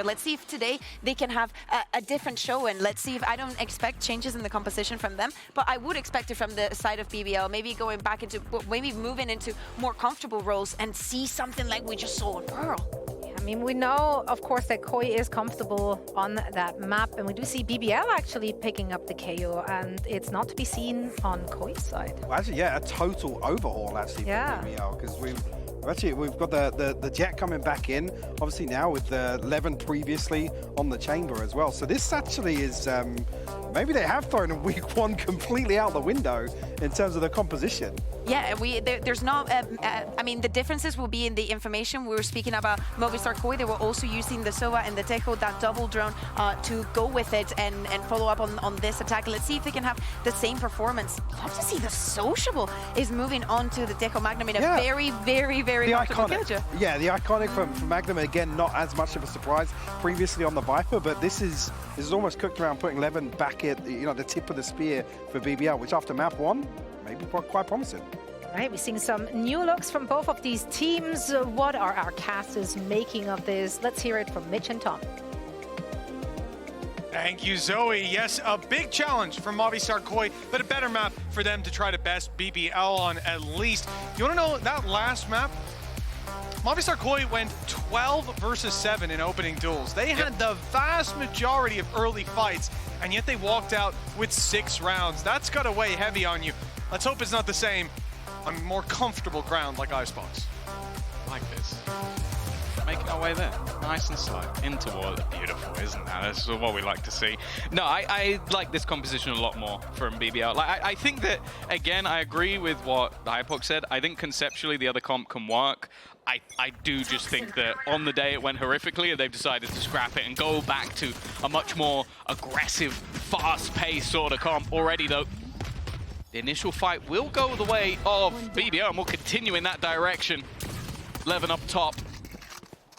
Let's see if today they can have a different show, and let's see if I don't expect changes in the composition from them, but I would expect it from the side of BBL, maybe going back into, maybe moving into more comfortable roles and see something like we just saw in Pearl. I mean, we know, of course, that KOI is comfortable on that map, and we do see BBL actually picking up the KO, and it's not to be seen on KOI's side. Well, actually, yeah, a total overhaul, actually, for BBL, because we've got the Jet coming back in, obviously now with the Levin previously on the chamber as well. So this actually is, maybe they have thrown a week one completely out the window in terms of the composition. Yeah, there's no, I mean, the differences will be in the information. We were speaking about Movistar KOI. They were also using the Sova and the Tejo, that double drone, to go with it and follow up on this attack. Let's see if they can have the same performance. Love to see the Sociable is moving on to the Tejo Magnum in a very, very, very comfortable future. Yeah, the iconic from Magnum, again, not as much of a surprise previously on the Viper, but this is almost cooked around putting Levin back at the tip of the spear for BBL, which after map one, maybe quite promising. All right, we're seeing some new looks from both of these teams. What are our casters making of this? Let's hear it from Mitch and Tom. Thank you, Zoe. Yes, a big challenge for Movistar KOI, but a better map for them to try to best BBL on at least. You want to know that last map? Movistar KOI went 12 versus 7 in opening duels. They had the vast majority of early fights, and yet they walked out with 6 rounds. That's got to weigh heavy on you. Let's hope it's not the same on more comfortable ground like Icebox. Like this. Making our way there, nice and slow, in towards. Beautiful, isn't that? That's what we like to see. No, I like this composition a lot more from BBL. Like, I think that, again, I agree with what Hypox said. I think conceptually the other comp can work. I do just think that on the day it went horrifically and they've decided to scrap it and go back to a much more aggressive, fast-paced sort of comp. Already, though, the initial fight will go the way of BBL, and we'll continue in that direction. Levin up top.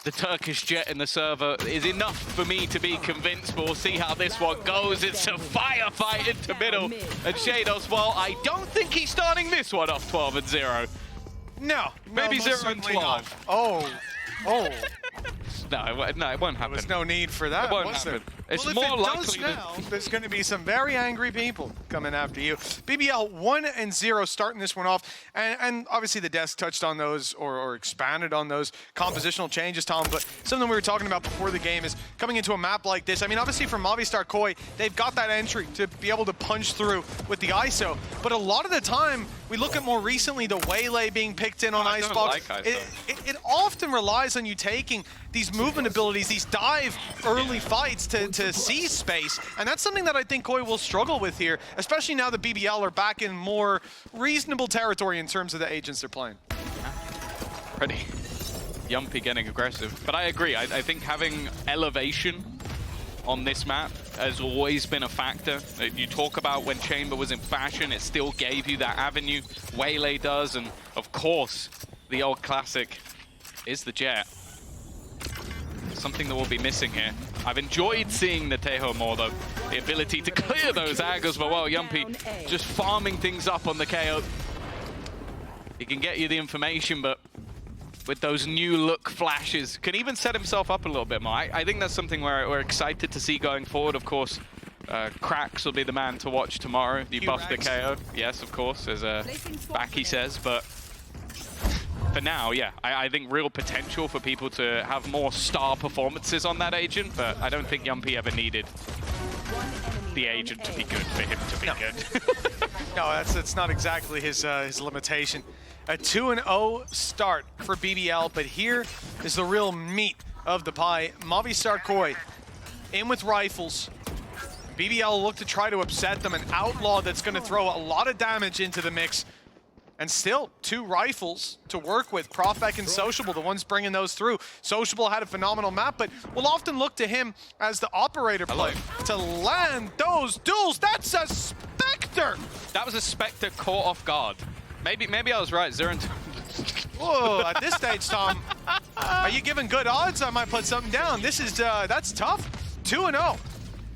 The Turkish Jet in the server is enough for me to be convinced, but we'll see how this one goes. It's a firefight into middle. And Shados, well, I don't think he's starting this one off 12-0. No, maybe 0-12. Oh. No, it won't happen. There's no need for that. It won't happen. It's well, more likely now, there's going to be some very angry people coming after you. BBL 1-0 starting this one off, and obviously the desk touched on those or expanded on those compositional changes, Tom. But something we were talking about before the game is coming into a map like this. I mean, obviously from Movistar KOI, they've got that entry to be able to punch through with the ISO. But a lot of the time, we look at more recently the Waylay being picked in on Icebox. Like it often relies on you taking these movement abilities, these dive early fights to seize space, and that's something that I think KOI will struggle with here, especially now that BBL are back in more reasonable territory in terms of the agents they're playing. Pretty Yumpy getting aggressive, but I agree. I think having elevation on this map has always been a factor. You talk about when Chamber was in fashion, it still gave you that avenue. Waylay does, and of course, the old classic is the Jet. Something that we'll be missing here. I've enjoyed seeing the Tejo more, though. The ability to clear those angles, but well, Yumpy just farming things up on the KO. He can get you the information, but with those new look flashes, can even set himself up a little bit more. I think that's something we're excited to see going forward. Of course, Cracks will be the man to watch tomorrow. You buff the KO. Yes, of course, as Baki says, but for now, yeah, I think real potential for people to have more star performances on that agent, but I don't think Yumpy ever needed the agent to be good for him to be good. No, that's not exactly his limitation. A 2-0 start for BBL, but here is the real meat of the pie. Movistar KOI in with rifles. BBL look to try to upset them, an outlaw that's going to throw a lot of damage into the mix. And still, 2 rifles to work with. Profek and Sociable, the ones bringing those through. Sociable had a phenomenal map, but we'll often look to him as the operator play to land those duels. That's a Spectre! That was a Spectre caught off guard. Maybe I was right, 0-2. Whoa, at this stage, Tom, are you giving good odds? I might put something down. This is, that's tough. 2-0.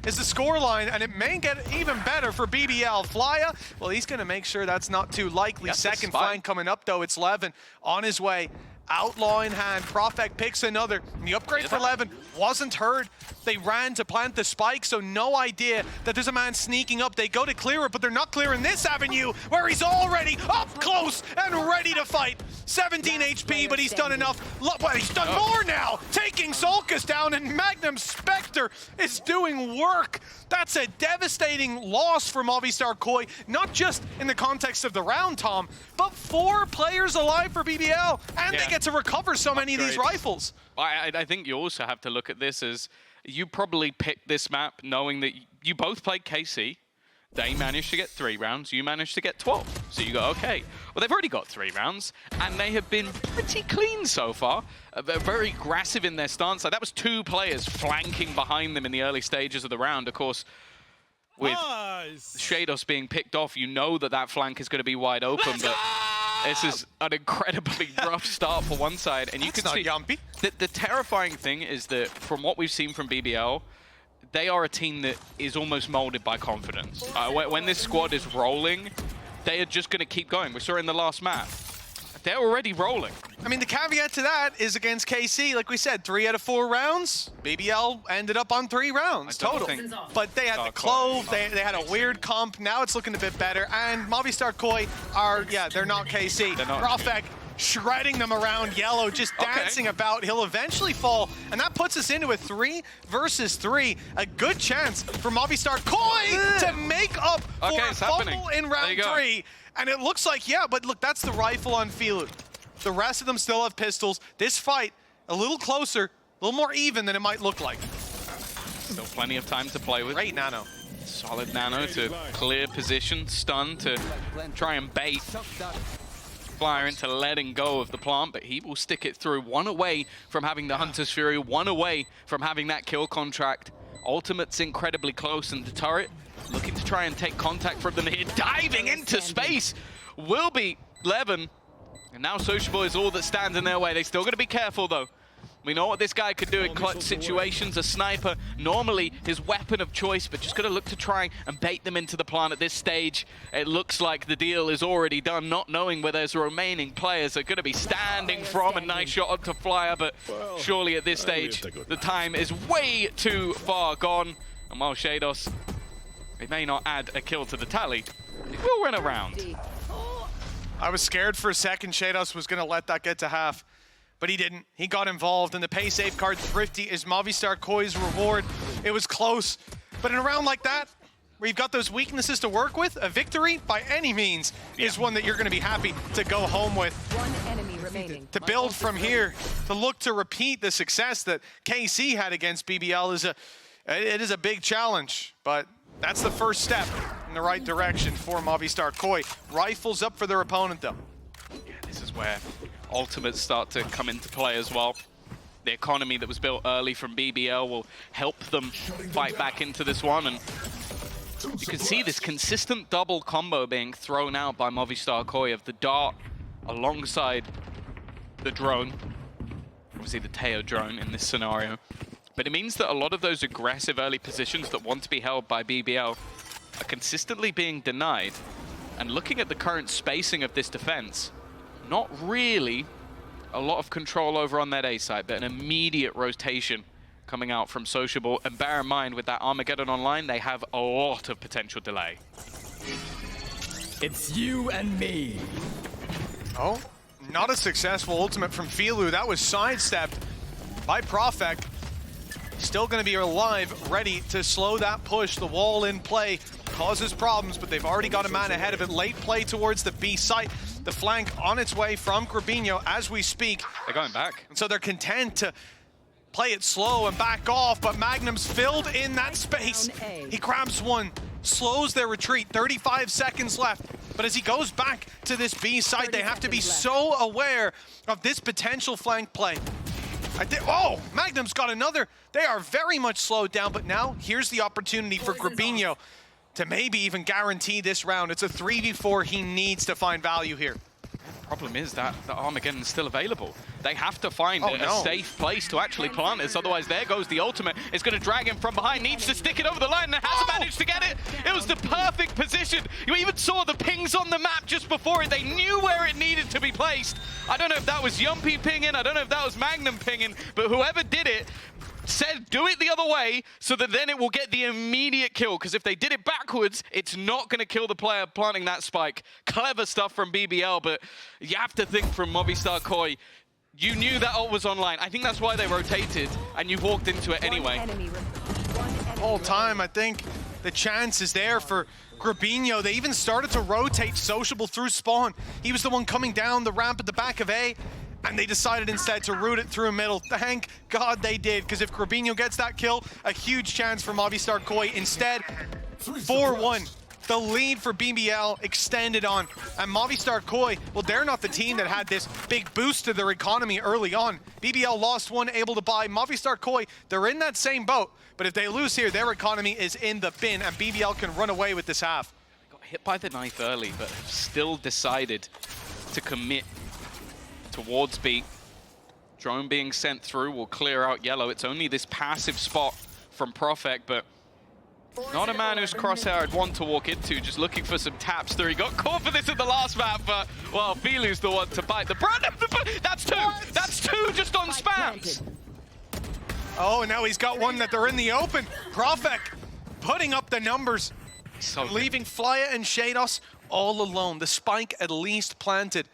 Is the scoreline, and it may get even better for BBL. Flya, well, he's going to make sure that's not too likely. Second find coming up, though. It's Levin on his way. Outlaw in hand, Profek picks another. And the upgrade for 11 wasn't heard. They ran to plant the spike, so no idea that there's a man sneaking up. They go to clear it, but they're not clearing this avenue where he's already up close and ready to fight. 17 HP, but he's done enough. Look, well, he's done more now, taking Solkis down, and Magnum Spectre is doing work. That's a devastating loss for Movistar KOI, not just in the context of the round, Tom, but 4 players alive for BBL, and they get to recover so many of these rifles. I think you also have to look at this as you probably picked this map knowing that you both played KC. They managed to get 3 rounds, you managed to get 12. So you go, okay, well, they've already got 3 rounds, and they have been pretty clean so far. They're very aggressive in their stance. Like, that was 2 players flanking behind them in the early stages of the round. Of course, with Shados being picked off, you know that that flank is going to be wide open, but this is an incredibly rough start for one side. And you can see the terrifying thing is that from what we've seen from BBL, they are a team that is almost molded by confidence. When this squad is rolling, they are just going to keep going. We saw in the last map. They're already rolling. I mean, the caveat to that is against KC, like we said, 3 out of 4 rounds. BBL ended up on 3 rounds total. But they had the Clove, they had a weird comp. Now it's looking a bit better. And Movistar KOI are, they're not KC. Profek shredding them around yellow, just dancing about. He'll eventually fall, and that puts us into a 3 versus 3. A good chance for Movistar KOI to make up for a fumble in round 3. And it looks like, but look, that's the rifle on Filu. The rest of them still have pistols. This fight, a little closer, a little more even than it might look like. Still plenty of time to play with. Great nano. Solid nano to clear position, stun to try and bait Flyer into letting go of the plant, but he will stick it through. 1 away from having the Hunter's Fury, 1 away from having that kill contract. Ultimate's incredibly close, and the turret looking to try and take contact from them here. Diving into space will be Levin. And now Sociable is all that stands in their way. They still got to be careful, though. We know what this guy could do in clutch situations. A sniper, normally his weapon of choice, but just got to look to try and bait them into the plant at this stage. It looks like the deal is already done, not knowing where there's remaining players are going to be standing from. A nice shot onto Flyer, but surely at this stage, the time is way too far gone. And while Shados, they may not add a kill to the tally, it will win a round. I was scared for a second Shados was going to let that get to half, but he didn't. He got involved, and the pay safeguard thrifty is Movistar KOI's reward. It was close, but in a round like that, where you've got those weaknesses to work with, a victory by any means is one that you're going to be happy to go home with. 1 enemy remaining. To build from here, to look to repeat the success that KC had against BBL is a big challenge, but that's the first step in the right direction for Movistar KOI. Rifles up for their opponent, though. Yeah, this is where ultimates start to come into play as well. The economy that was built early from BBL will help them fight back into this one, and you can see this consistent double combo being thrown out by Movistar KOI of the dart alongside the drone. Obviously the Teo drone in this scenario. But it means that a lot of those aggressive early positions that want to be held by BBL are consistently being denied. And looking at the current spacing of this defense, not really a lot of control over on that A side, but an immediate rotation coming out from Sociable. And bear in mind, with that Armageddon online, they have a lot of potential delay. It's you and me. Oh, not a successful ultimate from Filu. That was sidestepped by Profek. Still going to be alive, ready to slow that push. The wall in play causes problems, but they've already got a man ahead of it. Late play towards the B site. The flank on its way from Grabinho as we speak. They're going back. And so they're content to play it slow and back off, but Magnum's filled in that space. He grabs one, slows their retreat, 35 seconds left. But as he goes back to this B site, they have to be so aware of this potential flank play. Oh, Magnum's got another. They are very much slowed down, but now here's the opportunity for Grabinho to maybe even guarantee this round. It's a 3v4. He needs to find value here. Problem is that the Armageddon's still available. They have to find a safe place to actually plant this, otherwise there goes the ultimate. It's going to drag him from behind, needs to stick it over the line, and hasn't managed to get it. It was the perfect position. You even saw the pings on the map just before it. They knew where it needed to be placed. I don't know if that was Yumpy pinging, I don't know if that was Magnum pinging, but whoever did it said do it the other way so that then it will get the immediate kill, because if they did it backwards, it's not going to kill the player planting that spike. Clever stuff from BBL, but you have to think from Movistar Koi, you knew that ult was online. I think that's why they rotated, and you walked into it anyway. All time, I think the chance is there for Grabinho. They even started to rotate Sociable through spawn. He was the one coming down the ramp at the back of A, and they decided instead to route it through middle. Thank God they did, because if Grabinho gets that kill, a huge chance for Movistar Koi. Instead, 4-1. The lead for BBL extended on. And Movistar Koi, well, they're not the team that had this big boost to their economy early on. BBL lost one, able to buy. Movistar Koi, they're in that same boat. But if they lose here, their economy is in the bin, and BBL can run away with this half. They got hit by the knife early, but have still decided to commit towards B. Drone being sent through will clear out yellow. It's only this passive spot from Profek, but not a man whose Crosshair I'd want to walk into, just looking for some taps through. He got caught for this in the last map, but, well, Filu's the one to bite the brand. That's two! That's two just on spams! Oh, and now he's got one that they're in the open. Profek putting up the numbers, So leaving Flya and Shados all alone. The spike at least planted.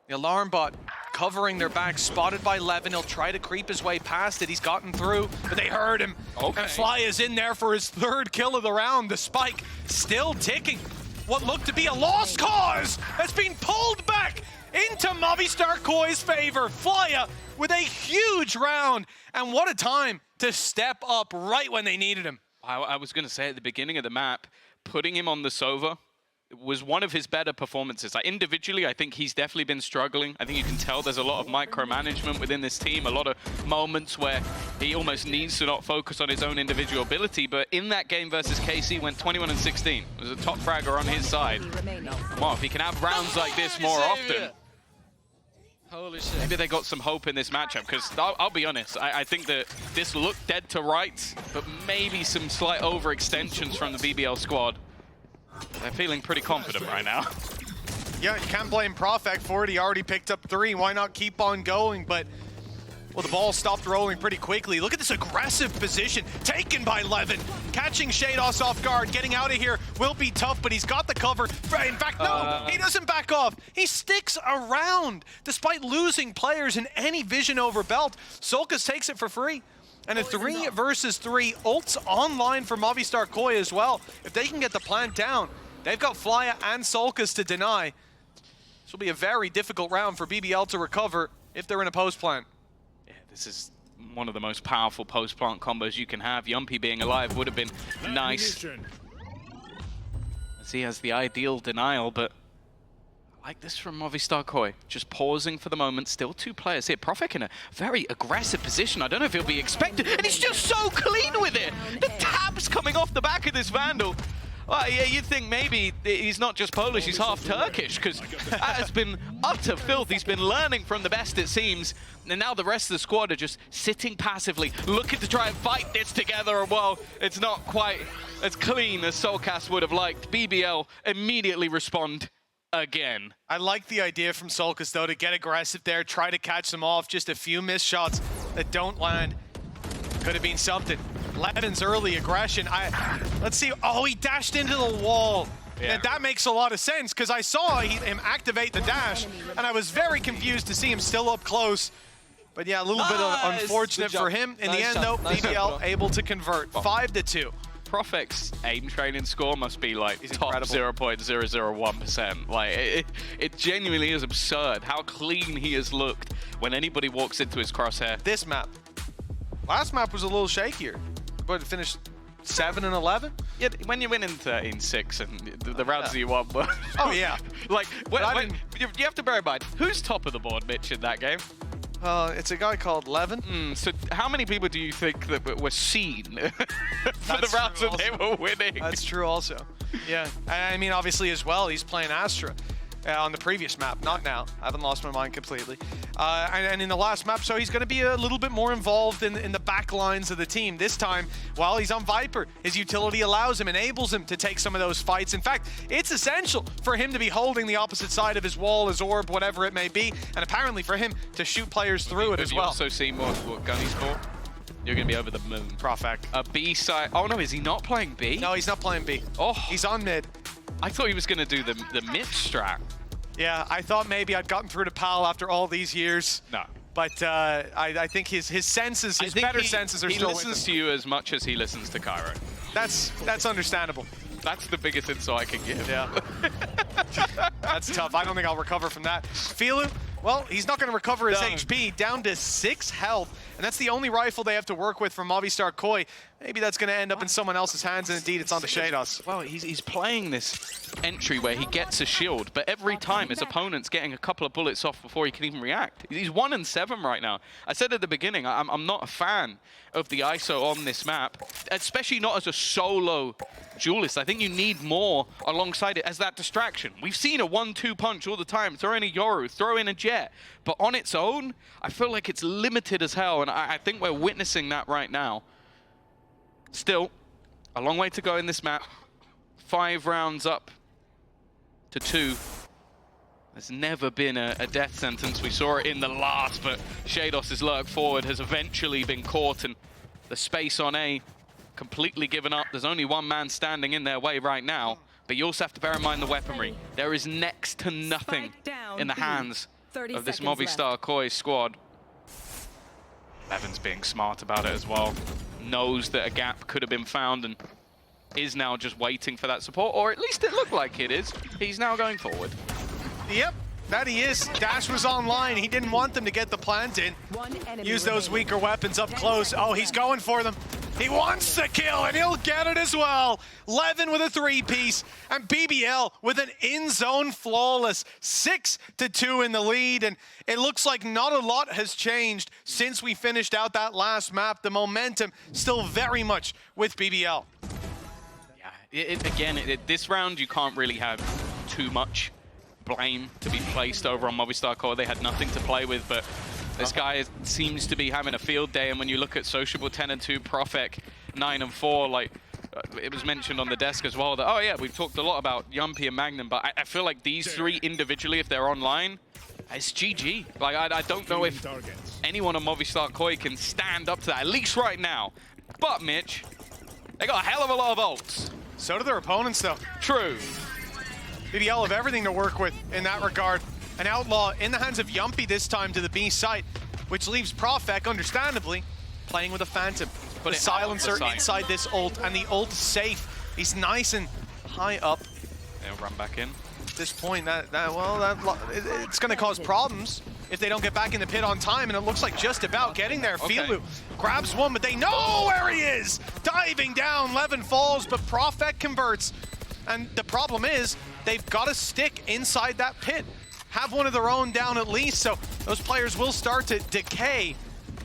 The alarm bot covering their back, spotted by Levin. He'll try to creep his way past it. He's gotten through, but they heard him. Okay. And Fly is in there for his third kill of the round. The spike still ticking. What looked to be a lost cause has been pulled back into Movistar Koi's favor. Flya with a huge round. And what a time to step up right when they needed him. I was going to say at the beginning of the map, putting him on the Sova was one of his better performances. Like, individually, I think he's definitely been struggling. I think you can tell there's a lot of micromanagement within this team, a lot of moments where he almost needs to not focus on his own individual ability. But in that game versus KC, went 21 and 16. It was a top fragger on his side. Come on, if he can have rounds like this more often. Holy shit. Maybe they got some hope in this matchup, because I'll be honest, I think that this looked dead to rights, but maybe some slight overextensions from the BBL squad. They're feeling pretty confident right now. Yeah, you can't blame Profek for it. He already picked up 3. Why not keep on going? But, well, the ball stopped rolling pretty quickly. Look at this aggressive position taken by Levin. Catching Shados off guard, getting out of here will be tough, but he's got the cover. In fact, no, he doesn't back off. He sticks around despite losing players in any vision over belt. Solkas takes it for free. And a 3 versus 3 ults online for Movistar Koi as well. If they can get the plant down, they've got Flya and Solkas to deny. This will be a very difficult round for BBL to recover if they're in a post plant. Yeah, this is one of the most powerful post-plant combos you can have. Yumpy being alive would have been nice. As he has the ideal denial, but I like this from Movistar Koi. Just pausing for the moment. Still 2 players here. Profek in a very aggressive position. I don't know if he'll be expected. And he's just so clean with it. The tabs coming off the back of this Vandal. Well, yeah, you'd think maybe he's not just Polish, he's half Turkish, because that has been utter filth. He's been learning from the best, it seems. And now the rest of the squad are just sitting passively, looking to try and fight this together. Well, it's not quite as clean as Solkas would have liked. BBL immediately respond again. I like the idea from Solkas, though, to get aggressive there, try to catch them off. Just a few missed shots that don't land. Could have been something. Levin's early aggression. Let's see. Oh, he dashed into the wall. Yeah. And that makes a lot of sense, because I saw him activate the dash, and I was very confused to see him still up close. But yeah, a little bit unfortunate for him. In the end, though, BBL able to convert. 5-2. Profek's aim training score must be like top 0.001%. Like, it genuinely is absurd how clean he has looked when anybody walks into his crosshair. This map. Last map was a little shakier, but it finished 7-11. Yeah, when you win in 13-6 and the rounds that you won were... Oh, yeah. Like, you have to bear in mind, who's top of the board, Mitch, in that game? It's a guy called Levin. So how many people do you think that were seen for the rounds that they were winning? That's true also. Yeah. I mean, obviously as well, he's playing Astra. on the previous map, not now. I haven't lost my mind completely. And in the last map, so he's going to be a little bit more involved in the back lines of the team. This time, while he's on Viper, his utility allows him, enables him to take some of those fights. In fact, it's essential for him to be holding the opposite side of his wall, his orb, whatever it may be, and apparently for him to shoot players through it as well. You also see what Gunny's for? You're going to be over the moon. Profek. A B side. Oh no, is he not playing B? No, he's not playing B. Oh. He's on mid. I thought he was going to do the mid strat. Yeah, I thought maybe I'd gotten through to PAL after all these years. No. But I think his senses, his better senses are still with him. He listens to you as much as he listens to Cairo. That's understandable. That's the biggest insight I can give. Yeah. That's tough. I don't think I'll recover from that. Filu, well, he's not going to recover his HP, down to 6 health. And that's the only rifle they have to work with from Movistar Koi. Maybe that's going to end up in someone else's hands, and indeed it's on the Shados. Well, he's playing this entry where he gets a shield, but every time his opponent's getting a couple of bullets off before he can even react. He's 1-7 right now. I said at the beginning, I'm not a fan of the ISO on this map, especially not as a solo duelist. I think you need more alongside it as that distraction. We've seen a 1-2 punch all the time. Throw in a Yoru, throw in a Jet. But on its own, I feel like it's limited as hell, and I think we're witnessing that right now. Still, a long way to go in this map. 5 rounds up to 2. There's never been a death sentence. We saw it in the last, but Shados' lurk forward has eventually been caught, and the space on A completely given up. There's only one man standing in their way right now, but you also have to bear in mind the weaponry. There is next to nothing in the hands of this Movistar Koi squad. Evan's being smart about it as well. Knows that a gap could have been found and is now just waiting for that support, or at least it looked like it is. He's now going forward. Yep, that he is. Dash was online. He didn't want them to get the plant in. Use those weaker weapons up close. Oh, he's going for them. He wants the kill, and he'll get it as well. Levin with a 3-piece, and BBL with an in-zone flawless. 6-2 in the lead, and it looks like not a lot has changed since we finished out that last map. The momentum still very much with BBL. Yeah, this round you can't really have too much blame to be placed over on Movistar Koi. They had nothing to play with, but this guy seems to be having a field day, and when you look at Sociable 10-2, Profek 9-4, like it was mentioned on the desk as well that, oh yeah, we've talked a lot about Yumpy and Magnum, but I feel like these 3 individually, if they're online, it's GG. Like I don't know if anyone on Movistar Koi can stand up to that, at least right now. But Mitch, they got a hell of a lot of ults. So do their opponents though. True. BBL have everything to work with in that regard. An Outlaw in the hands of Yumpy this time to the B site, which leaves Profek, understandably, playing with a Phantom. But a silencer inside this ult, and the ult safe. He's nice and high up. They'll run back in. At this point, it's going to cause problems if they don't get back in the pit on time, and it looks like just about getting there. Filu grabs one, but they know where he is! Diving down, Levin falls, but Profek converts. And the problem is, they've got to stick inside that pit. Have one of their own down at least, so those players will start to decay.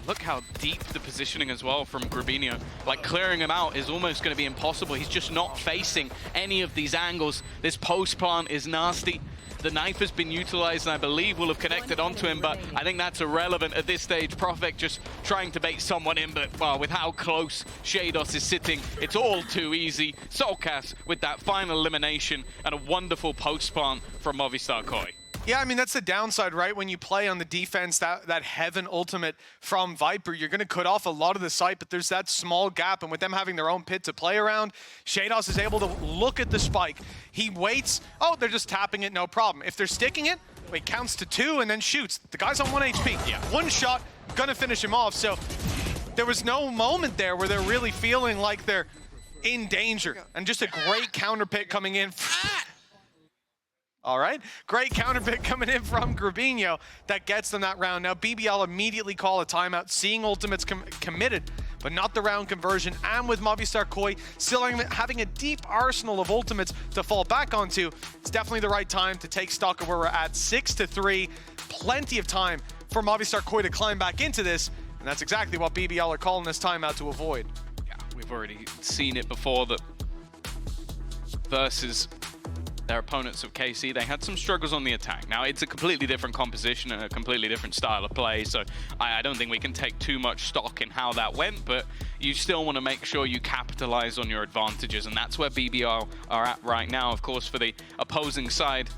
Look how deep the positioning as well from Grubinho. Like, clearing him out is almost going to be impossible. He's just not facing any of these angles. This post plant is nasty. The knife has been utilized, and I believe will have connected onto him, but I think that's irrelevant at this stage. Profek just trying to bait someone in, but well, with how close Shados is sitting, it's all too easy. Soulcast with that final elimination, and a wonderful post plant from Movistar Koi. Yeah, I mean, that's the downside, right? When you play on the defense, that Heaven ultimate from Viper, you're going to cut off a lot of the site, but there's that small gap, and with them having their own pit to play around, Shados is able to look at the spike. He waits. Oh, they're just tapping it, no problem. If they're sticking it, it counts to 2 and then shoots. The guy's on 1 HP. Yeah. 1 shot, gonna finish him off. So there was no moment there where they're really feeling like they're in danger. And just a great counter pick coming in. All right, great counter pick coming in from Grubinho that gets them that round. Now BBL immediately call a timeout, seeing ultimates committed, but not the round conversion. And with Movistar Koi still having a deep arsenal of ultimates to fall back onto, it's definitely the right time to take stock of where we're at. 6-3, plenty of time for Movistar Koi to climb back into this, and that's exactly what BBL are calling this timeout to avoid. Yeah, we've already seen it before that versus their opponents of KC, they had some struggles on the attack. Now, it's a completely different composition and a completely different style of play, so I don't think we can take too much stock in how that went, but you still want to make sure you capitalize on your advantages, and that's where BBL are at right now. Of course, for the opposing side,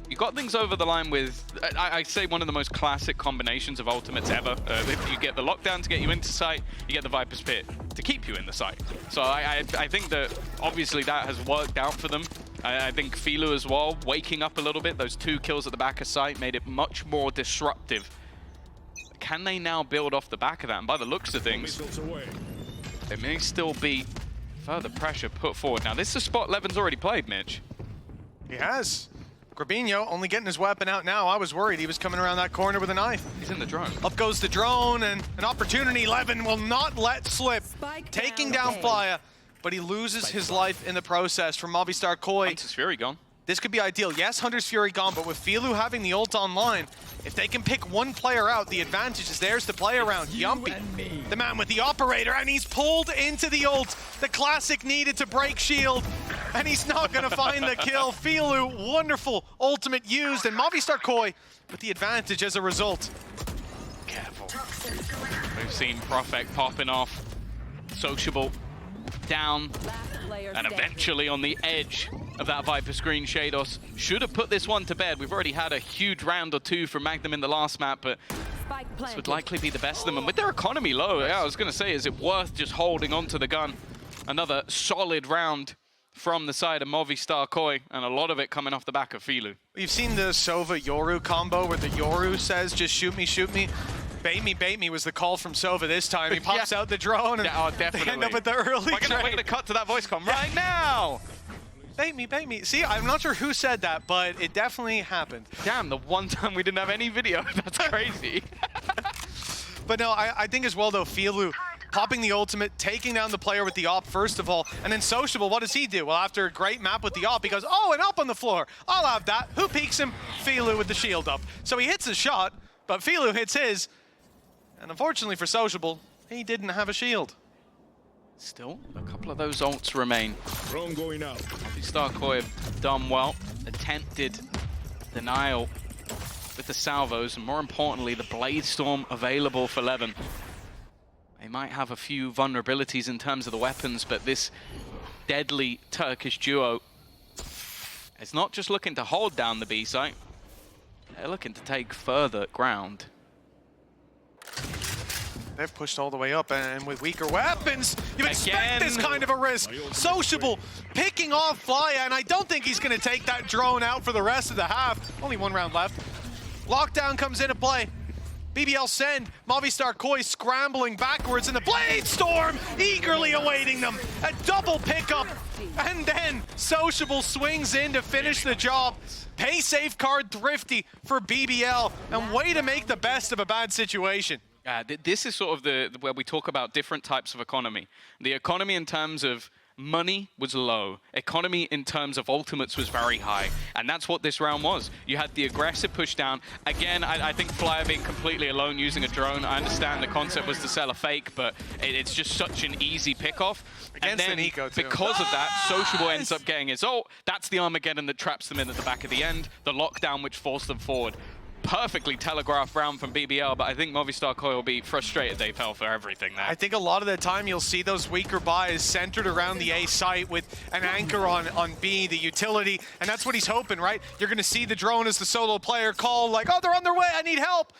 you got things over the line with, I say, one of the most classic combinations of ultimates ever. You get the lockdown to get you into sight, you get the Viper's Pit to keep you in the sight. So I think that obviously that has worked out for them. I think Filu as well, waking up a little bit, those 2 kills at the back of sight made it much more disruptive. Can they now build off the back of that? And by the looks of things, there may still be further pressure put forward. Now, this is a spot Levin's already played, Mitch. He has. Grabinho only getting his weapon out now. I was worried he was coming around that corner with a knife. He's in the drone. Up goes the drone, and an opportunity Levin will not let slip. Taking down Flya, but he loses his life in the process from Movistar Koi. Hunter's Fury gone. This could be ideal. Yes, Hunter's Fury gone, but with Filu having the ult online, if they can pick one player out, the advantage is theirs to play around. Yumpy, the man with the operator, and he's pulled into the ult. The classic needed to break shield, and he's not going to find the kill. Filu, wonderful ultimate used, and Movistar Koi with the advantage as a result. Careful. We've seen Profek popping off. Sociable down, and eventually on the edge of that Viper screen. Shados should have put this one to bed. We've already had a huge round or 2 from Magnum in the last map, but this would likely be the best of them. And with their economy low, yeah, I was going to say, is it worth just holding onto the gun? Another solid round from the side of Movistar Koi, and a lot of it coming off the back of Filu. You've seen the Sova-Yoru combo where the Yoru says, just shoot me, shoot me. Bait me was the call from Sova this time. He pops out the drone, and definitely. They end up with the early We're going to cut to that voice com right now. Bait me. See, I'm not sure who said that, but it definitely happened. Damn, the one time we didn't have any video. That's crazy. But no, I think as well, though, Filu popping the ultimate, taking down the player with the op, first of all, and then Sociable, what does he do? Well, after a great map with the op, he goes, oh, an op on the floor. I'll have that. Who peeks him? Filu with the shield up. So he hits a shot, but Filu hits his. And unfortunately for Sociable, he didn't have a shield. Still, a couple of those ults remain. Drone going out. Movistar Koi have done well. Attempted denial with the salvos, and more importantly, the Blade Storm available for Levin. They might have a few vulnerabilities in terms of the weapons, but this deadly Turkish duo is not just looking to hold down the B site, they're looking to take further ground. They've pushed all the way up, and with weaker weapons, you expect this kind of a risk. Sociable picking off Flya, and I don't think he's going to take that drone out for the rest of the half. Only 1 round left. Lockdown comes into play. BBL send, Movistar Koi scrambling backwards, and the Blade Storm eagerly awaiting them. A double pickup, and then Sociable swings in to finish the job. Pay safe card thrifty for BBL, and way to make the best of a bad situation. This is sort of where we talk about different types of economy. The economy in terms of money was low. Economy in terms of ultimates was very high. And that's what this round was. You had the aggressive push down. Again, I think Flya being completely alone using a drone, I understand the concept was to sell a fake, but it's just such an easy pickoff. Against and then, Nico too. because of that, Sociable ends up getting his ult. That's the Armageddon that traps them in at the back of the end. The lockdown which forced them forward. Perfectly telegraphed round from BBL, but I think Movistar Koi will be frustrated they fell for everything there. I think a lot of the time you'll see those weaker buys centered around the A site with an anchor on B, the utility, and that's what he's hoping, right? You're going to see the drone as the solo player call, like, oh, they're on their way, I need help.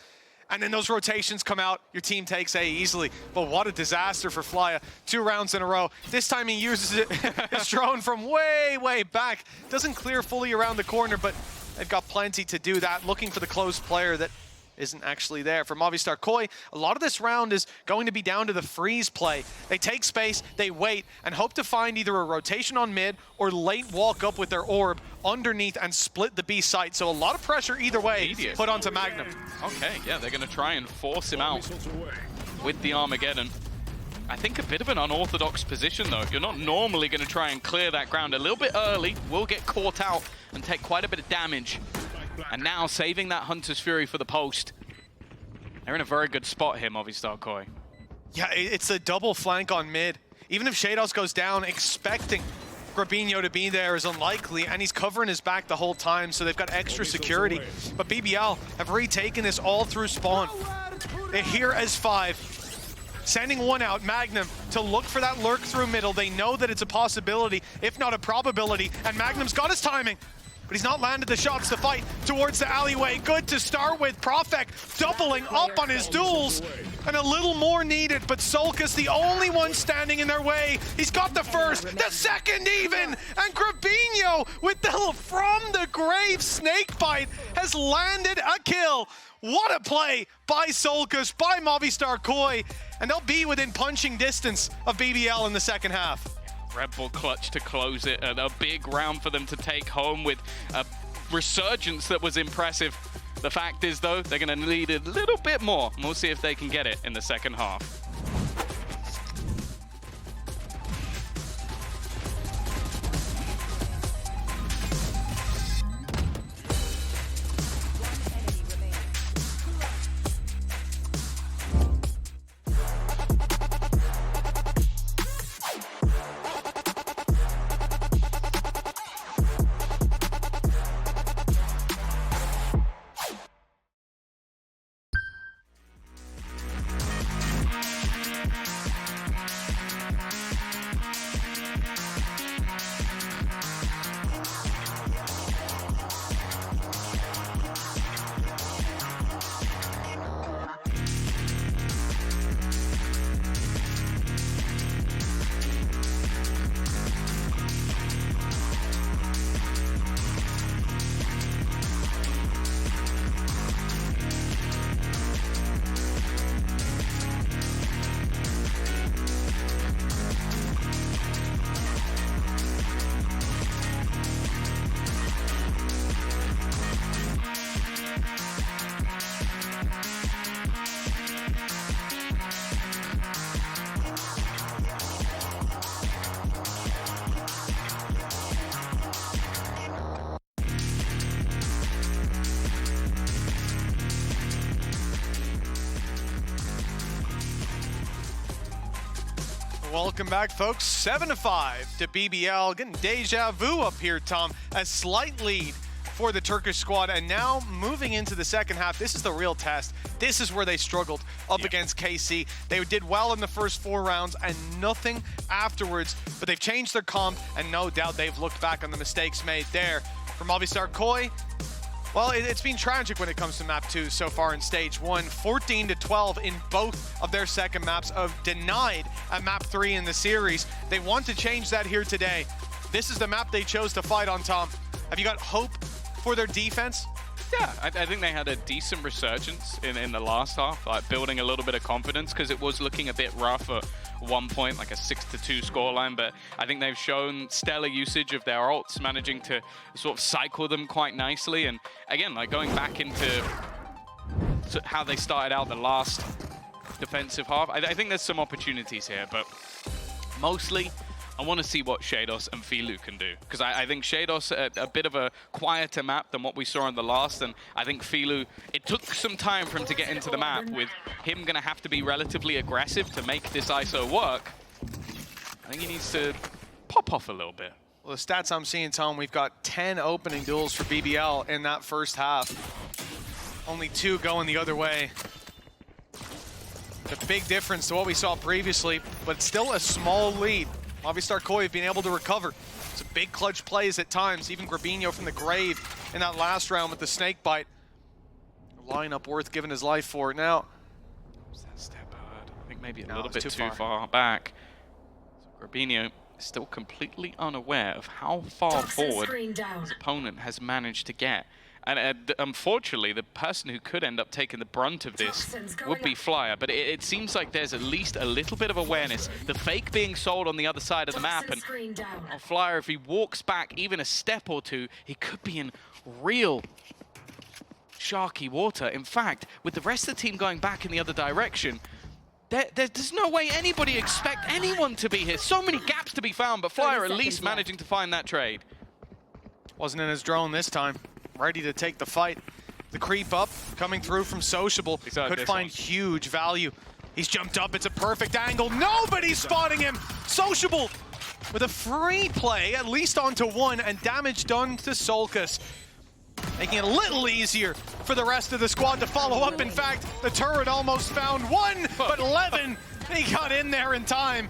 And then those rotations come out, your team takes A easily. But what a disaster for Flya. 2 rounds in a row. This time he uses it, his drone from way, way back. Doesn't clear fully around the corner, but they've got plenty to do that, looking for the close player that isn't actually there. For Movistar Koi, a lot of this round is going to be down to the freeze play. They take space, they wait, and hope to find either a rotation on mid or late walk up with their orb underneath and split the B site. So a lot of pressure either way put onto Magnum. Okay, yeah, they're going to try and force him out with the Armageddon. I think a bit of an unorthodox position, though. You're not normally going to try and clear that ground a little bit early. Will get caught out and take quite a bit of damage. And now saving that Hunter's Fury for the post. They're in a very good spot here, Movistar Koi. Yeah, it's a double flank on mid. Even if Shados goes down, expecting Grabinho to be there is unlikely, and he's covering his back the whole time, so they've got extra security. But BBL have retaken this all through spawn. They're here as 5. Sending one out, Magnum, to look for that lurk through middle. They know that it's a possibility, if not a probability, and Magnum's got his timing, but he's not landed the shots to fight towards the alleyway. Good to start with. Profek doubling up on his duels, and a little more needed, but Solkis the only one standing in their way. He's got the first, the second even, and Grabinho with the from the grave snakebite has landed a kill. What a play by Solkis, by Movistar KOI, and they'll be within punching distance of BBL in the second half. Red Bull clutch to close it, and a big round for them to take home with a resurgence that was impressive. The fact is, though, they're going to need a little bit more, and we'll see if they can get it in the second half. Welcome back, folks. 7-5 to BBL. Getting deja vu up here, Tom. A slight lead for the Turkish squad, and now moving into the second half. This is the real test. This is where they struggled up against KC. They did well in the first 4 rounds and nothing afterwards, but they've changed their comp, and no doubt they've looked back on the mistakes made there. For Movistar KOI, well, it's been tragic when it comes to map 2 so far in stage 1. 14-12 in both of their second maps, of denied at map 3 in the series. They want to change that here today. This is the map they chose to fight on, Tom. Have you got hope for their defense? Yeah, I think they had a decent resurgence in the last half, like building a little bit of confidence, because it was looking a bit rough at one point, like a 6-2 scoreline, but I think they've shown stellar usage of their ults, managing to sort of cycle them quite nicely. And again, like going back into how they started out the last defensive half, I think there's some opportunities here, but mostly I want to see what Shados and Filu can do, because I think Shados a bit of a quieter map than what we saw in the last, and I think Filu, it took some time for him to get into the map, with him going to have to be relatively aggressive to make this ISO work. I think he needs to pop off a little bit. Well, the stats I'm seeing, Tom, we've got 10 opening duels for BBL in that first half. Only 2 going the other way. A big difference to what we saw previously, but still a small lead. Movistar KOI have been able to recover. Some big clutch plays at times, even Grabinho from the grave in that last round with the snake bite. A lineup worth giving his life for. Now, was that step hard? I think maybe a little bit too far back. So Grabinho is still completely unaware of how far forward his opponent has managed to get. And unfortunately, the person who could end up taking the brunt of this would be Flyer. But it seems like there's at least a little bit of awareness. The fake being sold on the other side of the map. And Flyer, if he walks back even a step or two, he could be in real sharky water. In fact, with the rest of the team going back in the other direction, there's no way anybody expect anyone to be here. So many gaps to be found, but Flyer at least managing to find that trade. Wasn't in his drone this time. Ready to take the fight. The creep up coming through from Sociable could find huge value. He's jumped up, it's a perfect angle. Nobody's spotting him. Sociable with a free play, at least onto one, and damage done to Solkus. Making it a little easier for the rest of the squad to follow up. In fact, the turret almost found one, but Levin, he got in there in time.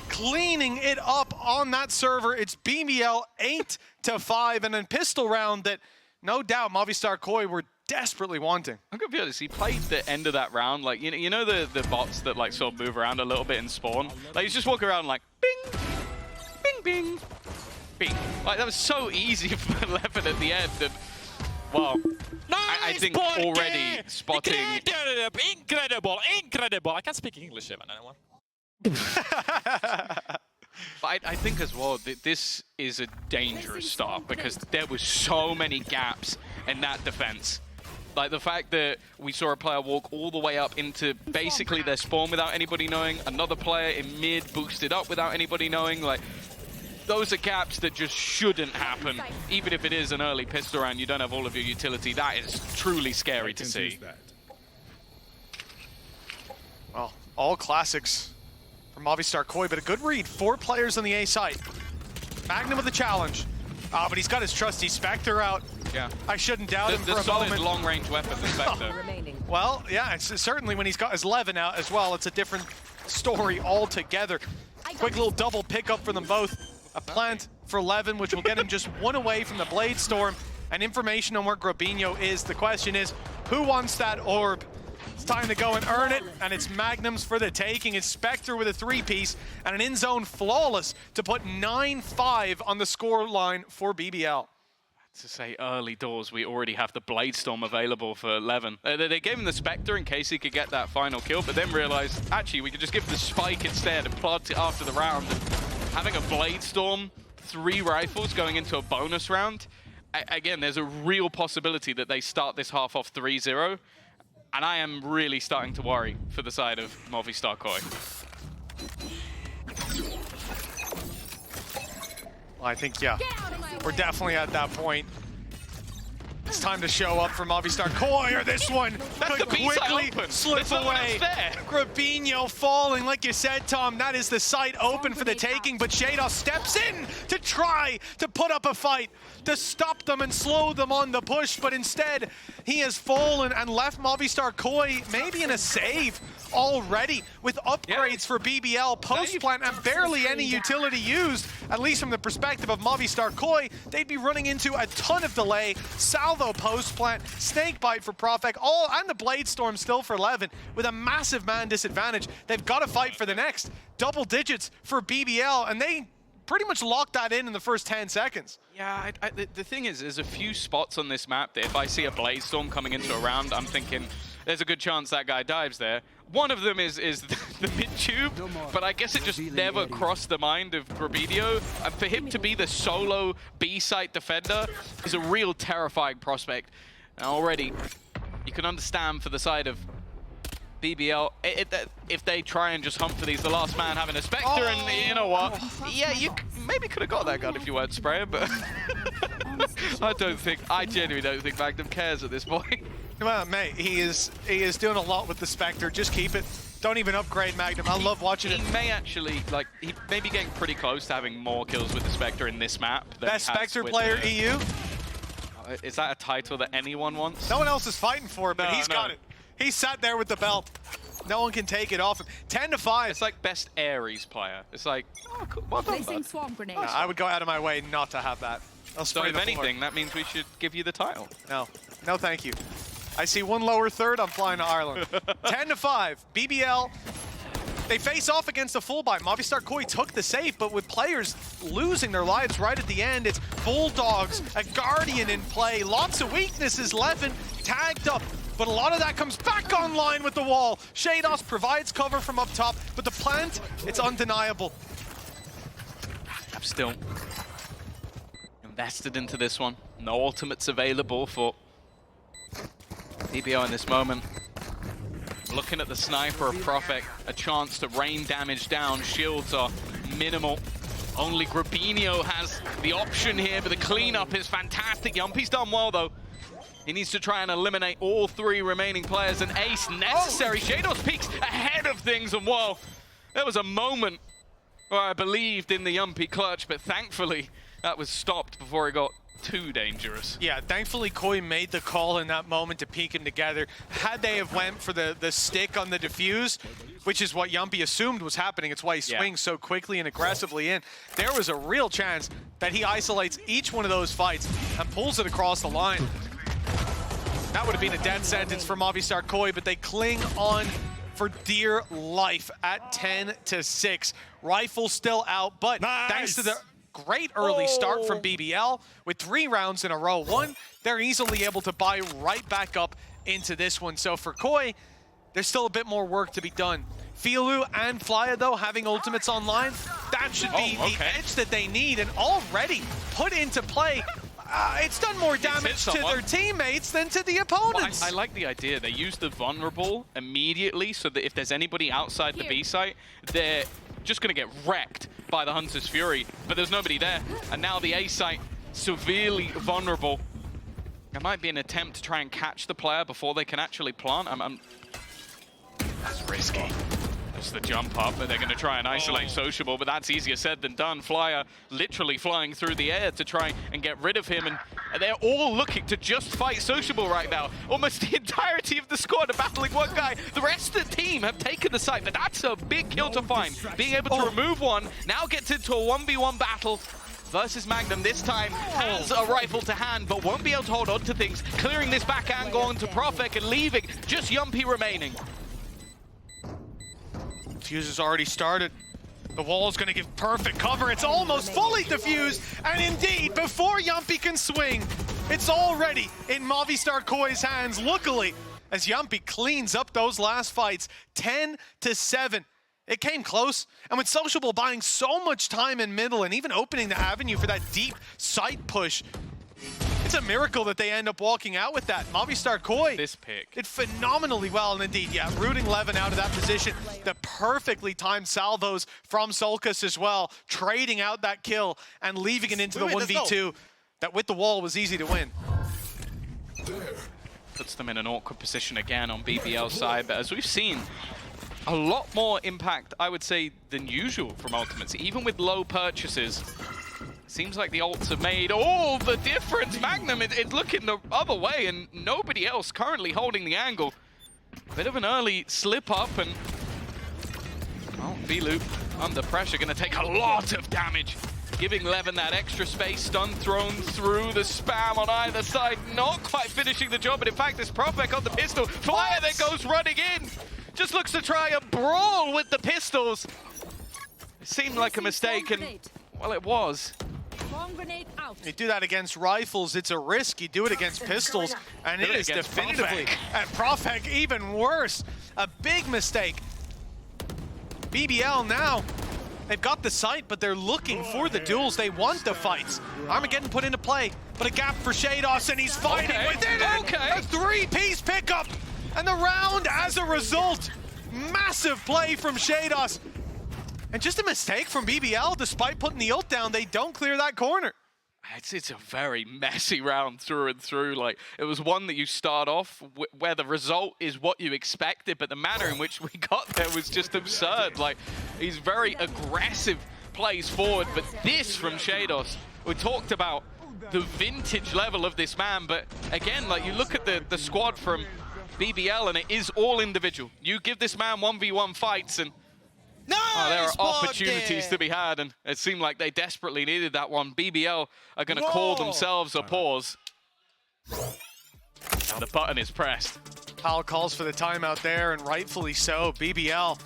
Cleaning it up on that server. It's BBL 8-5, and then pistol round that no doubt Movistar Koi were desperately wanting. I'm gonna be honest, he played the end of that round like, you know the bots that like sort of move around a little bit in spawn? Like he's just walking around like bing, bing, bing, bing. Like that was so easy for Levin at the end. And well, I think already spotting... Incredible, incredible. I can't speak English even anymore. But I think as well that this is a dangerous start because there were so many gaps in that defense. Like the fact that we saw a player walk all the way up into basically their spawn without anybody knowing, another player in mid boosted up without anybody knowing, like those are gaps that just shouldn't happen. Even if it is an early pistol round, you don't have all of your utility. That is truly scary to see. Well, all classics from Movistar Koi, but a good read. 4 players on the A side. Magnum with the challenge. But he's got his trusty Spectre out. Yeah. I shouldn't doubt him for a solid moment. long-range weapon, the Spectre. Well, yeah, it's certainly when he's got his Levin out as well, it's a different story altogether. Quick little double pickup for them both. A plant for Levin, which will get him just one away from the Blade Storm. And information on where Grobinho is. The question is, who wants that orb? It's time to go and earn it, and it's Magnums for the taking. It's Spectre with a 3-piece and an in-zone flawless to put 9-5 on the score line for BBL. To say early doors, we already have the Blade Storm available for Levin. They gave him the Spectre in case he could get that final kill, but then realized, actually, we could just give him the Spike instead and plant it after the round. And having a Blade Storm, 3 rifles going into a bonus round, again, there's a real possibility that they start this half off 3-0. And I am really starting to worry for the side of Movistar Koi. Well, I think, yeah, we're definitely at that point. It's time to show up for Movistar Koi, or this one could quickly slip away. Grobinho falling, like you said, Tom. That is the site open for the taking, but Shadow steps in to try to put up a fight, to stop them and slow them on the push, but instead he has fallen and left Movistar Koi maybe in a save already with upgrades for BBL post-plant and barely any utility used, at least from the perspective of Movistar Koi. They'd be running into a ton of delay. Salvo post-plant, Snakebite for Profek, all and the Blade Storm still for Levin with a massive man disadvantage. They've got to fight for the next double digits for BBL, and they pretty much locked that in the first 10 seconds. Yeah, the thing is, there's a few spots on this map that if I see a Blade Storm coming into a round, I'm thinking there's a good chance that guy dives there. One of them is the mid-tube, but I guess it just never crossed the mind of Grobinho. And for him to be the solo B-site defender is a real terrifying prospect. And already, you can understand for the side of BBL, if they try and just hump for these, the last man having a Spectre, and you know what? Yeah, you maybe could have got that gun if you weren't spraying, but I genuinely don't think Magnum cares at this point. Well, mate, he is doing a lot with the Spectre. Just keep it. Don't even upgrade Magnum. I love watching it. He may actually, like, he may be getting pretty close to having more kills with the Spectre in this map. Best Spectre player EU? Is that a title that anyone wants? No one else is fighting for it, but he's got it. He sat there with the belt. No one can take it off him. 10-5. It's like best Ares player. It's like, oh, cool. Well done, bud. Swarm I would go out of my way not to have that. So if anything, that means we should give you the title. No, thank you. I see one lower third, I'm flying to Ireland. 10-5, BBL. They face off against a full buy. Movistar Koi took the save, but with players losing their lives right at the end, it's Bulldogs, a Guardian in play. Lots of weaknesses, Levin tagged up, but a lot of that comes back online with the wall. Shados provides cover from up top, but the plant, it's undeniable. I'm still invested into this one. No ultimates available for BBL in this moment. Looking at the sniper of Profek, a chance to rain damage down. Shields are minimal. Only Grobinho has the option here, but the cleanup is fantastic. Yumpy's done well, though. He needs to try and eliminate all 3 remaining players. An ace necessary. Shadows peaks ahead of things, and whoa, there was a moment Well, I believed in the Yumpy clutch, but thankfully that was stopped before it got too dangerous. Yeah, thankfully Koi made the call in that moment to peek him together. Had they have went for the stick on the defuse, which is what Yumpy assumed was happening, it's why he swings so quickly and aggressively in, there was a real chance that he isolates each one of those fights and pulls it across the line. That would have been a death sentence for Movistar Koi, but they cling on for dear life at 10-6. Rifle still out, but thanks to the great early start from BBL with 3 rounds in a row. They're easily able to buy right back up into this one. So for Koi, there's still a bit more work to be done. Fialu and Flya, though, having ultimates online, that should be the edge that they need, and already put into play. It's done more damage to their teammates than to the opponents. Well, I like the idea. They use the vulnerable immediately so that if there's anybody outside the B site, they're just going to get wrecked by the Hunter's Fury. But there's nobody there. And now the A site, severely vulnerable. There might be an attempt to try and catch the player before they can actually plant. That's risky. The jump up, but they're going to try and isolate Sociable, but that's easier said than done. Flyer literally flying through the air to try and get rid of him, and they're all looking to just fight Sociable right now. Almost the entirety of the squad are battling one guy. The rest of the team have taken the site, but that's a big kill to find. Being able to remove one, now gets into a 1v1 battle versus Magnum. This time has a rifle to hand, but won't be able to hold on to things. Clearing this back angle onto Profek and leaving just Yumpy remaining. Fuse has already started. The wall is going to give perfect cover. It's almost fully diffused. And indeed, before Yumpy can swing, it's already in Movistar Koi's hands, luckily, as Yumpy cleans up those last fights. 10-7. It came close. And with Sociable buying so much time in middle and even opening the avenue for that deep site push, it's a miracle that they end up walking out with that. Movistar Koi this pick did phenomenally well, and indeed, rooting Levin out of that position. The perfectly timed salvos from Solkas as well, trading out that kill and leaving it into the 1v2 that with the wall was easy to win. Puts them in an awkward position again on BBL's side, but as we've seen, a lot more impact, I would say, than usual from ultimates, even with low purchases. Seems like the ults have made all the difference. Magnum, it's looking the other way, and nobody else currently holding the angle. Bit of an early slip up, and V-Loop under pressure, going to take a lot of damage. Giving Levin that extra space, stun thrown through the spam on either side. Not quite finishing the job, but in fact, this Profek on the pistol. Flyer that goes running in. Just looks to try a brawl with the pistols. It seemed like a mistake, and well, it was. You do that against rifles, it's a risk. You do it against pistols, and it is definitively at Profek even worse. A big mistake. BBL now, they've got the site, but they're looking for the duels. They want the fights. Armageddon put into play, but a gap for Shados, and he's fighting within it. A 3-piece pickup, and the round as a result. Massive play from Shados. And just a mistake from BBL, despite putting the ult down, they don't clear that corner. It's a very messy round through and through. Like, it was one that you start off where the result is what you expected, but the manner in which we got there was just absurd. Like, he's very aggressive plays forward, but this from Shados, we talked about the vintage level of this man, but again, like, you look at the squad from BBL and it is all individual. You give this man 1v1 fights and there are opportunities to be had, and it seemed like they desperately needed that one. BBL are going to call themselves a pause. And the button is pressed. Powell calls for the timeout there, and rightfully so. BBL,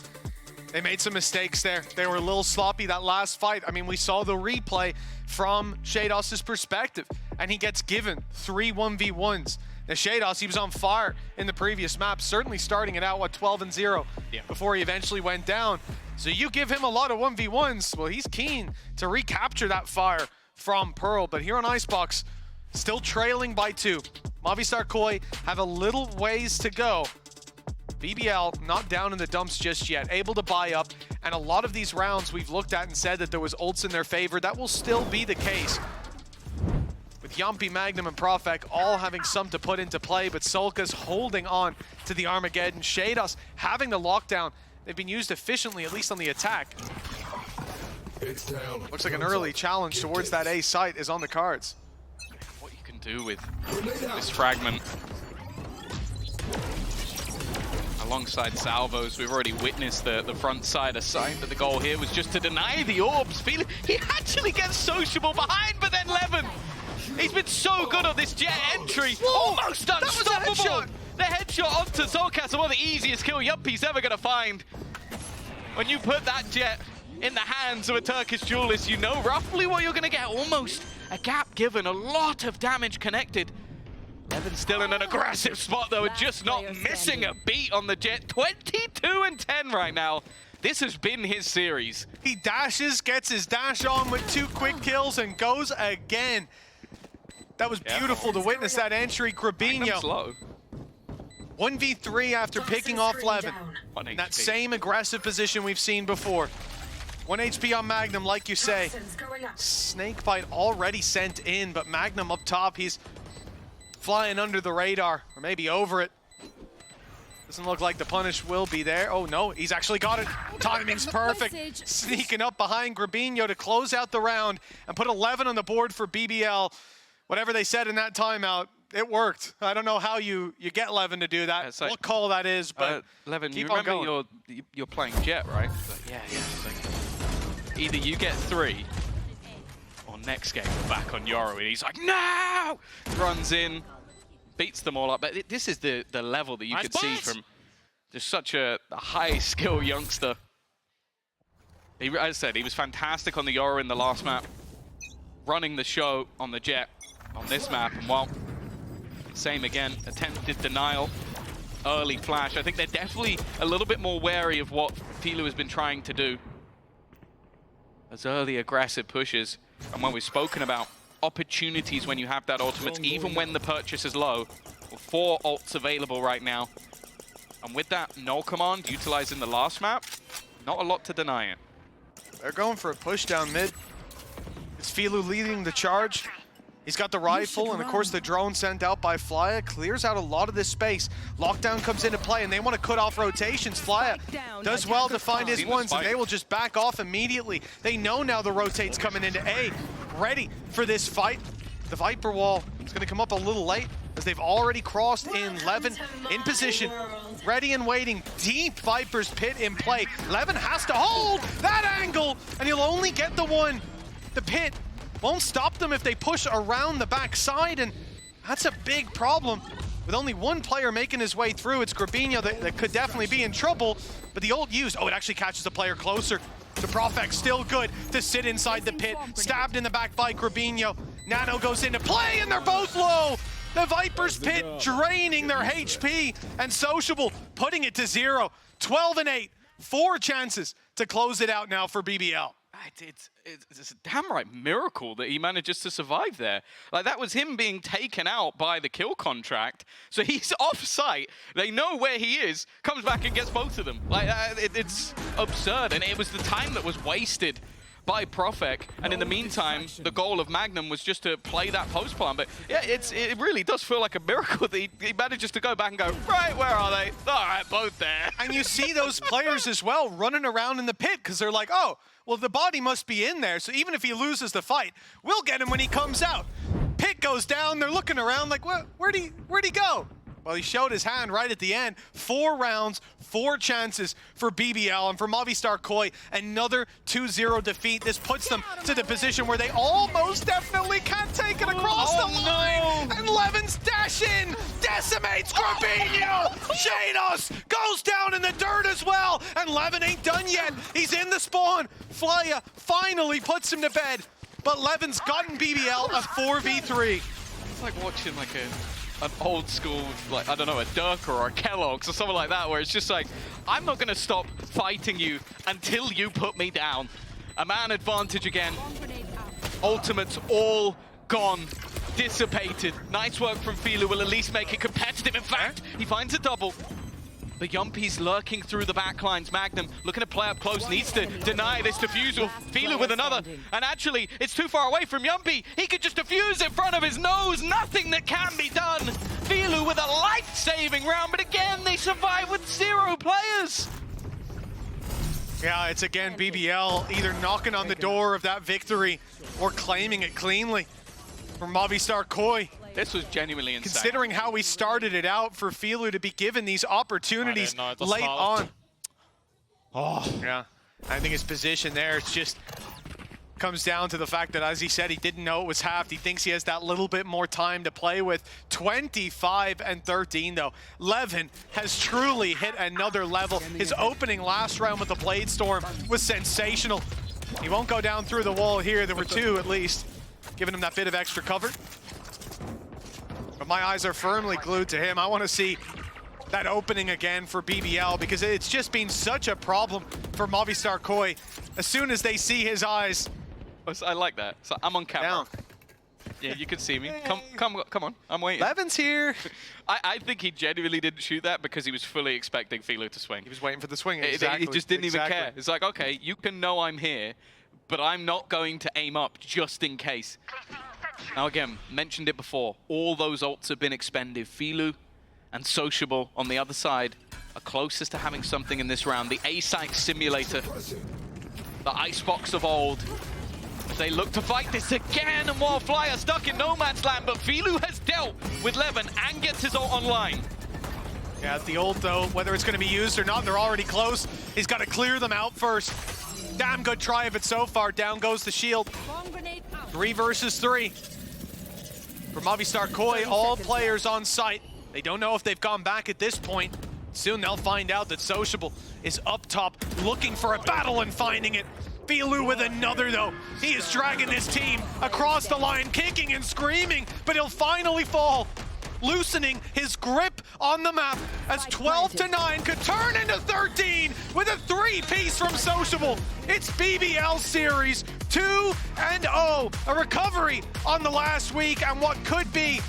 they made some mistakes there. They were a little sloppy that last fight. I mean, we saw the replay from Shados' perspective, and he gets given 3 1v1s. Now, Shados, he was on fire in the previous map, certainly starting it out, 12-0 before he eventually went down. So you give him a lot of 1v1s, well, he's keen to recapture that fire from Pearl. But here on Icebox, still trailing by 2. Movistar Koi have a little ways to go. BBL not down in the dumps just yet, able to buy up. And a lot of these rounds we've looked at and said that there was ults in their favor. That will still be the case. With Yumpy, Magnum, and Profek all having some to put into play, but Solkas holding on to the Armageddon. Shados having the lockdown. They've been used efficiently, at least on the attack. Looks like an early challenge towards that A site is on the cards. What you can do with this fragment. Alongside salvos, we've already witnessed the front side aside, but the goal here was just to deny the orbs. He actually gets sociable behind, but then Levin, he's been so good on this jet entry. Almost unstoppable. The headshot onto Soulcastle, one of the easiest kill Yuppie's ever going to find. When you put that jet in the hands of a Turkish duelist, you know roughly what you're going to get. Almost a gap given, a lot of damage connected. Levin's still in an aggressive spot though, and just not missing a beat on the jet. 22-10 right now. This has been his series. He dashes, gets his dash on with 2 quick kills, and goes again. That was beautiful to witness that entry. Grabinho. 1v3 after picking off Levin. That same aggressive position we've seen before. 1 HP on Magnum, like you say. Snakebite already sent in, but Magnum up top, he's flying under the radar, or maybe over it. Doesn't look like the punish will be there. Oh no, he's actually got it. Timing's perfect. Sneaking up behind Grabinho to close out the round and put 11 on the board for BBL. Whatever they said in that timeout, it worked. I don't know how you get Levin to do that, like, what call that is, but Levin, keep you on remember going. you're playing Jet, right? Like, yeah. Like, either you get 3, or next game we're back on Yoru, and he's like, no! Runs in, beats them all up. But this is the level that you could see from just such a high-skill youngster. As I said, he was fantastic on the Yoru in the last map, running the show on the Jet on this map, and well, same again, attempted denial, early flash. I think they're definitely a little bit more wary of what Filu has been trying to do. As early aggressive pushes, and when we've spoken about opportunities when you have that ultimate, even when the purchase is low, 4 ults available right now. And with that null command utilizing the last map, not a lot to deny it. They're going for a push down mid. It's Filu leading the charge. He's got the rifle, and of course the drone sent out by Flya clears out a lot of this space. Lockdown comes into play, and they want to cut off rotations. Flya does well to find his ones, and they will just back off immediately. They know now the rotate's coming into A, ready for this fight. The Viper wall is going to come up a little late, as they've already crossed in. Levin in position, ready and waiting. Deep Viper's pit in play. Levin has to hold that angle, and he'll only get the one. The pit won't stop them if they push around the backside, and that's a big problem. With only 1 player making his way through, it's Grabinho that could definitely be in trouble, but the ult used, it actually catches the player closer. The Profex still good to sit inside the pit, stabbed in the back by Grabinho. Nano goes into play, and they're both low. The Viper's pit draining their HP, and Sociable putting it to 0. 12-8, 4 chances to close it out now for BBL. It's a damn right miracle that he manages to survive there. Like, that was him being taken out by the kill contract. So he's off site. They know where he is. Comes back and gets both of them. Like, it's absurd. And it was the time that was wasted by Profek. And in the meantime, the goal of Magnum was just to play that post plan. But yeah, it really does feel like a miracle that he manages to go back and go, right, where are they? All right, both there. And you see those players as well running around in the pit, because they're like, oh, well, the body must be in there, so even if he loses the fight, we'll get him when he comes out. Pit goes down, they're looking around like, where'd he go? Well, he showed his hand right at the end. 4 rounds, 4 chances for BBL, and for Movistar KOI, another 2-0 defeat. This puts them to the position where they almost definitely can't take it across the line. And Levin's dash in, decimates Grabinho. Shados goes down in the dirt as well, and Levin ain't done yet. He's in the spawn. Flya finally puts him to bed, but Levin's gotten BBL a 4v3. It's like watching like an old school, like, I don't know, a Durka or a Kellogg's or something like that, where it's just like, I'm not going to stop fighting you until you put me down. A man advantage again. Ultimates all gone, dissipated. Nice work from Filu, will at least make it competitive. In fact, he finds a double. But Yumpie's lurking through the backlines. Magnum looking to play up close, needs to deny this defusal. Filu with another, and actually, it's too far away from Yumpie. He could just defuse in front of his nose. Nothing that can be done. Filu with a life-saving round, but again, they survive with 0 players. Yeah, it's again BBL either knocking on the door of that victory or claiming it cleanly for Movistar KOI. This was genuinely insane. Considering how we started it out for Filu to be given these opportunities late on. Oh. Yeah, I think his position there, it's just comes down to the fact that, as he said, he didn't know it was halved. He thinks he has that little bit more time to play with. 25 and 13 though. Levin has truly hit another level. His opening last round with the Blade Storm was sensational. He won't go down through the wall here. There were two at least, giving him that bit of extra cover. But my eyes are firmly glued to him. I want to see that opening again for BBL because it's just been such a problem for Movistar KOI. As soon as they see his eyes. I like that. So I'm on camera. Down. Yeah, you can see me. Come on. I'm waiting. Levin's here. I think he genuinely didn't shoot that because he was fully expecting Filu to swing. He was waiting for the swing. Exactly. He just didn't even care. It's like, okay, you can know I'm here, but I'm not going to aim up just in case. Now again, mentioned it before, all those ults have been expended. Filu and Sociable on the other side are closest to having something in this round. The A-Site simulator, the Icebox of old. They look to fight this again, and Wildfly are stuck in no man's land, but Filu has dealt with Levin and gets his ult online. Yeah, the ult though, whether it's going to be used or not, they're already close. He's got to clear them out first. Damn good try of it so far. Down goes the shield. 3 versus 3. For Movistar KOI, all players on site. They don't know if they've gone back at this point. Soon they'll find out that Sociable is up top, looking for a battle and finding it. Filu with another though. He is dragging this team across the line, kicking and screaming, but he'll finally fall. Loosening his grip on the map as 12-9 could turn into 13 with a 3-piece from Sociable. It's BBL series 2-0, a recovery on the last week and what could be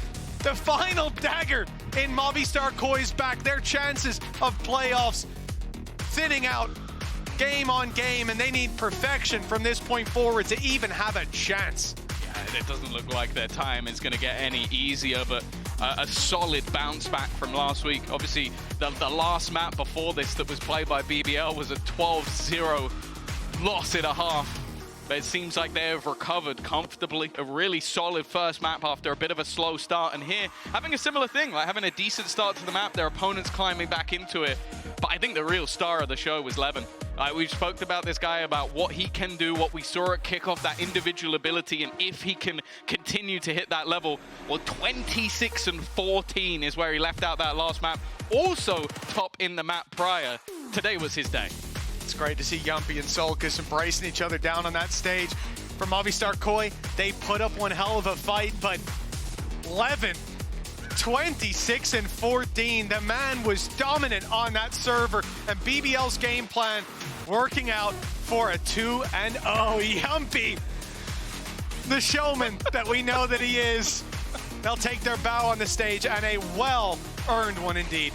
the final dagger in Movistar KOI's back. Their chances of playoffs thinning out game on game, and they need perfection from this point forward to even have a chance. Yeah, it doesn't look like their time is going to get any easier, but a solid bounce back from last week. Obviously, the last map before this that was played by BBL was a 12-0 loss in a half. But it seems like they have recovered comfortably. A really solid first map after a bit of a slow start. And here, having a similar thing, like having a decent start to the map, their opponents climbing back into it. But I think the real star of the show was Levin. We've spoken about this guy, about what he can do, what we saw at kickoff, that individual ability, and if he can continue to hit that level. Well, 26 and 14 is where he left out that last map. Also top in the map prior. Today was his day. It's great to see Yumpy and Solkus embracing each other down on that stage. For Movistar KOI, they put up one hell of a fight, but Levin, 26 and 14. The man was dominant on that server, and BBL's game plan working out for a 2-0. Yumpy, the showman that we know that he is. They'll take their bow on the stage, and a well-earned one indeed.